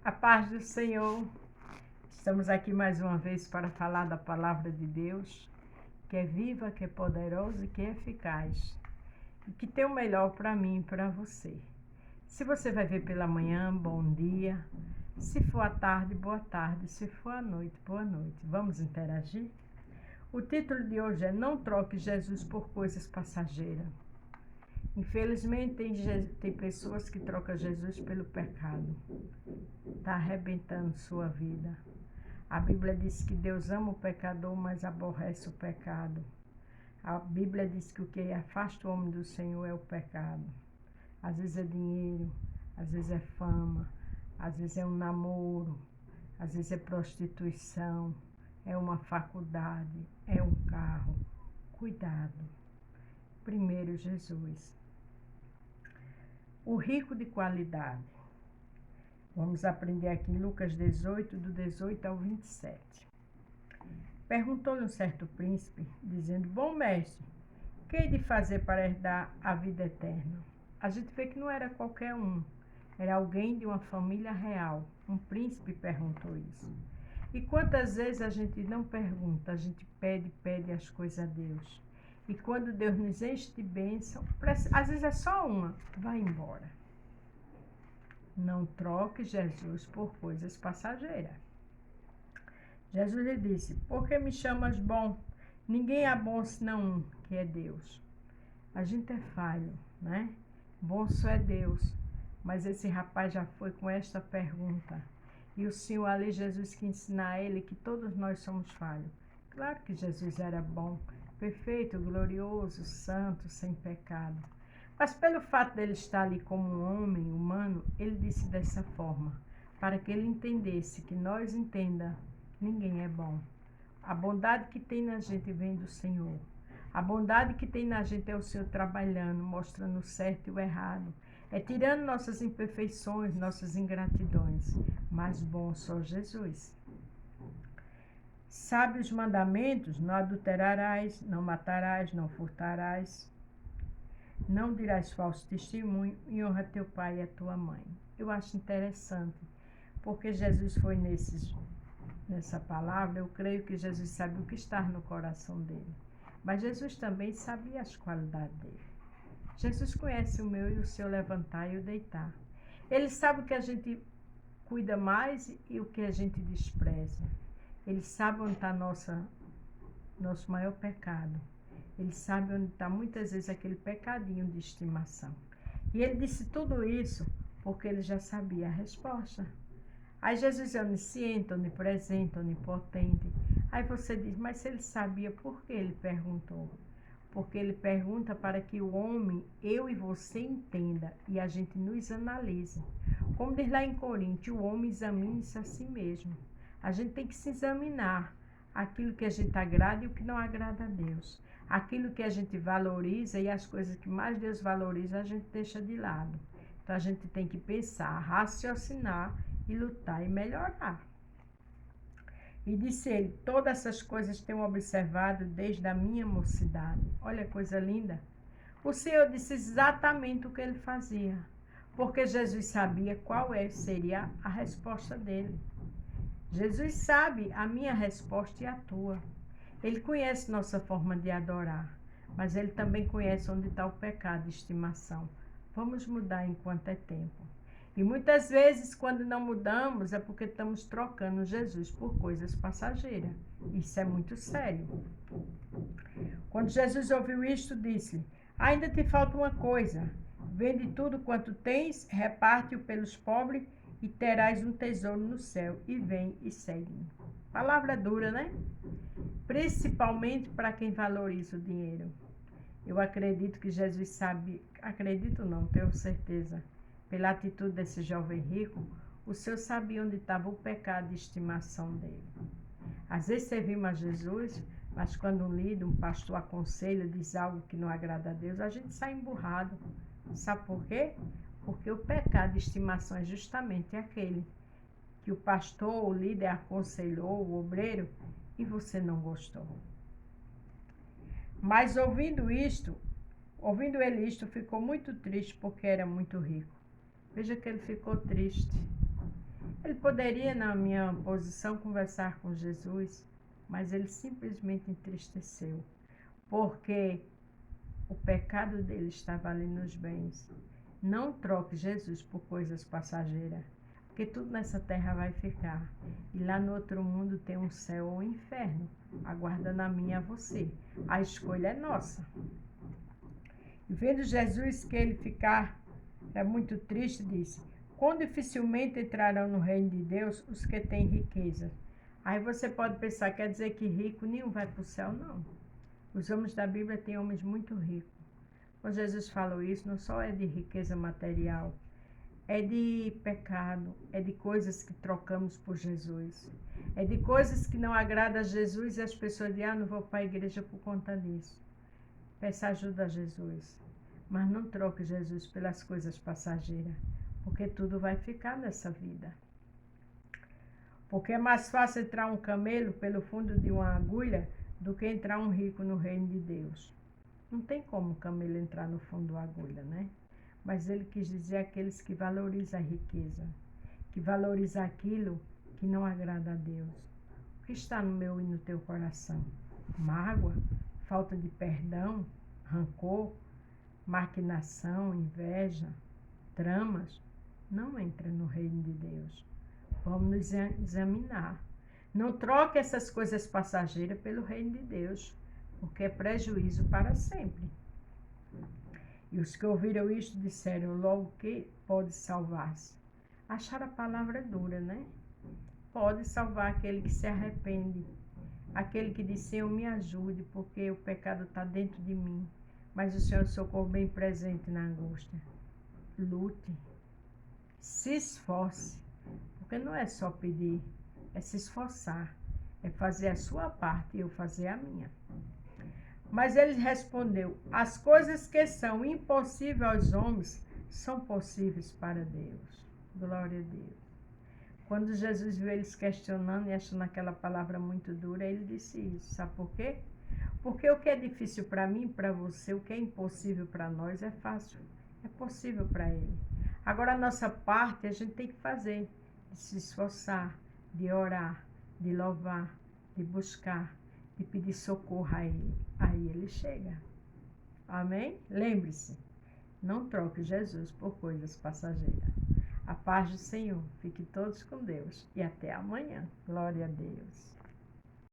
A paz do Senhor. Estamos aqui mais uma vez para falar da palavra de Deus, que é viva, que é poderosa e que é eficaz. E que tem o melhor para mim e para você. Se você vai ver pela manhã, bom dia. Se for à tarde, boa tarde. Se for à noite, boa noite. Vamos interagir? O título de hoje é Não troque Jesus por coisas passageiras. Infelizmente, tem pessoas que trocam Jesus pelo pecado. Está arrebentando sua vida. A Bíblia diz que Deus ama o pecador, mas aborrece o pecado. A Bíblia diz que o que afasta o homem do Senhor é o pecado. Às vezes é dinheiro, às vezes é fama, às vezes é um namoro, às vezes é prostituição, é uma faculdade, é um carro. Cuidado. Primeiro, Jesus. O rico de qualidade. Vamos aprender aqui em Lucas 18, do 18 ao 27. Perguntou-lhe um certo príncipe, dizendo: Bom mestre, o que hei de fazer para herdar a vida eterna? A gente vê que não era qualquer um, era alguém de uma família real. Um príncipe perguntou isso. E quantas vezes a gente não pergunta, a gente pede as coisas a Deus. E quando Deus nos enche de bênção, às vezes é só uma, vai embora. Não troque Jesus por coisas passageiras. Jesus lhe disse: Por que me chamas bom? Ninguém é bom senão um, que é Deus. A gente é falho, né? Bom só é Deus. Mas esse rapaz já foi com esta pergunta. E o Senhor ali, Jesus, que ensina a ele que todos nós somos falhos. Claro que Jesus era bom, perfeito, glorioso, santo, sem pecado. Mas pelo fato dele estar ali como um homem humano, ele disse dessa forma, para que ele entendesse, que nós entenda, ninguém é bom. A bondade que tem na gente vem do Senhor. A bondade que tem na gente é o Senhor trabalhando, mostrando o certo e o errado. É tirando nossas imperfeições, nossas ingratidões. Mas bom só Jesus. Sabe os mandamentos? Não adulterarás, não matarás, não furtarás. Não dirás falso testemunho e honra teu pai e a tua mãe. Eu acho interessante, porque Jesus foi nessa palavra, eu creio que Jesus sabe o que está no coração dele. Mas Jesus também sabia as qualidades dele. Jesus conhece o meu e o seu levantar e o deitar. Ele sabe o que a gente cuida mais e o que a gente despreza. Ele sabe onde está nosso maior pecado. Ele sabe onde está muitas vezes aquele pecadinho de estimação. E ele disse tudo isso porque ele já sabia a resposta. Aí Jesus é onisciente, onipresente, onipotente. Aí você diz, mas se ele sabia, por que ele perguntou? Porque ele pergunta para que o homem, eu e você, entenda e a gente nos analise. Como diz lá em Coríntios, o homem examine-se a si mesmo. A gente tem que se examinar aquilo que a gente agrada e o que não agrada a Deus. Aquilo que a gente valoriza e as coisas que mais Deus valoriza, a gente deixa de lado. Então a gente tem que pensar, raciocinar e lutar e melhorar. E disse ele: Todas essas coisas tenho observado desde a minha mocidade. Olha que coisa linda. O Senhor disse exatamente o que ele fazia, porque Jesus sabia qual seria a resposta dele. Jesus sabe a minha resposta e a tua. Ele conhece nossa forma de adorar, mas ele também conhece onde está o pecado de estimação. Vamos mudar enquanto é tempo. E muitas vezes, quando não mudamos, é porque estamos trocando Jesus por coisas passageiras. Isso é muito sério. Quando Jesus ouviu isto, disse-lhe: Ainda te falta uma coisa. Vende tudo quanto tens, reparte-o pelos pobres e terás um tesouro no céu. E vem e segue-me. Palavra dura, né? Principalmente para quem valoriza o dinheiro. Eu acredito que Jesus sabe, acredito não, tenho certeza, pela atitude desse jovem rico, o Senhor sabia onde estava o pecado de estimação dele. Às vezes servimos a Jesus, mas quando um líder, um pastor aconselha, diz algo que não agrada a Deus, a gente sai emburrado. Sabe por quê? Porque o pecado de estimação é justamente aquele que o pastor, o líder aconselhou, o obreiro, e você não gostou. Mas ouvindo ele isto, ficou muito triste porque era muito rico. Veja que ele ficou triste. Ele poderia, na minha posição, conversar com Jesus, mas ele simplesmente entristeceu, porque o pecado dele estava ali nos bens. Não troque Jesus por coisas passageiras, porque tudo nessa terra vai ficar. E lá no outro mundo tem um céu ou um inferno, aguardando a mim e a você. A escolha é nossa. E vendo Jesus que ele ficar muito triste, disse: quão dificilmente entrarão no reino de Deus os que têm riqueza. Aí você pode pensar, quer dizer que rico nenhum vai para o céu? Não. Os homens da Bíblia têm homens muito ricos. Quando Jesus falou isso, não só é de riqueza material, é de pecado, é de coisas que trocamos por Jesus. É de coisas que não agradam a Jesus e as pessoas dizem, não vou para a igreja por conta disso. Peça ajuda a Jesus. Mas não troque Jesus pelas coisas passageiras, porque tudo vai ficar nessa vida. Porque é mais fácil entrar um camelo pelo fundo de uma agulha do que entrar um rico no reino de Deus. Não tem como um camelo entrar no fundo da agulha, né? Mas ele quis dizer aqueles que valorizam a riqueza, que valorizam aquilo que não agrada a Deus. O que está no meu e no teu coração? Mágoa, falta de perdão, rancor, maquinação, inveja, tramas? Não entra no reino de Deus. Vamos nos examinar. Não troque essas coisas passageiras pelo reino de Deus, porque é prejuízo para sempre. E os que ouviram isto disseram logo que pode salvar-se. Acharam a palavra dura, né? Pode salvar aquele que se arrepende. Aquele que diz, Senhor, me ajude, porque o pecado está dentro de mim. Mas o Senhor socorre bem presente na angústia. Lute. Se esforce. Porque não é só pedir, é se esforçar. É fazer a sua parte e eu fazer a minha. Mas ele respondeu, as coisas que são impossíveis aos homens são possíveis para Deus. Glória a Deus. Quando Jesus viu eles questionando e achando aquela palavra muito dura, ele disse isso. Sabe por quê? Porque o que é difícil para mim e para você, o que é impossível para nós é fácil. É possível para ele. Agora a nossa parte a gente tem que fazer. De se esforçar, de orar, de louvar, de buscar, de pedir socorro a ele. Aí ele chega. Amém? Lembre-se, não troque Jesus por coisas passageiras. A paz do Senhor. Fique todos com Deus. E até amanhã. Glória a Deus.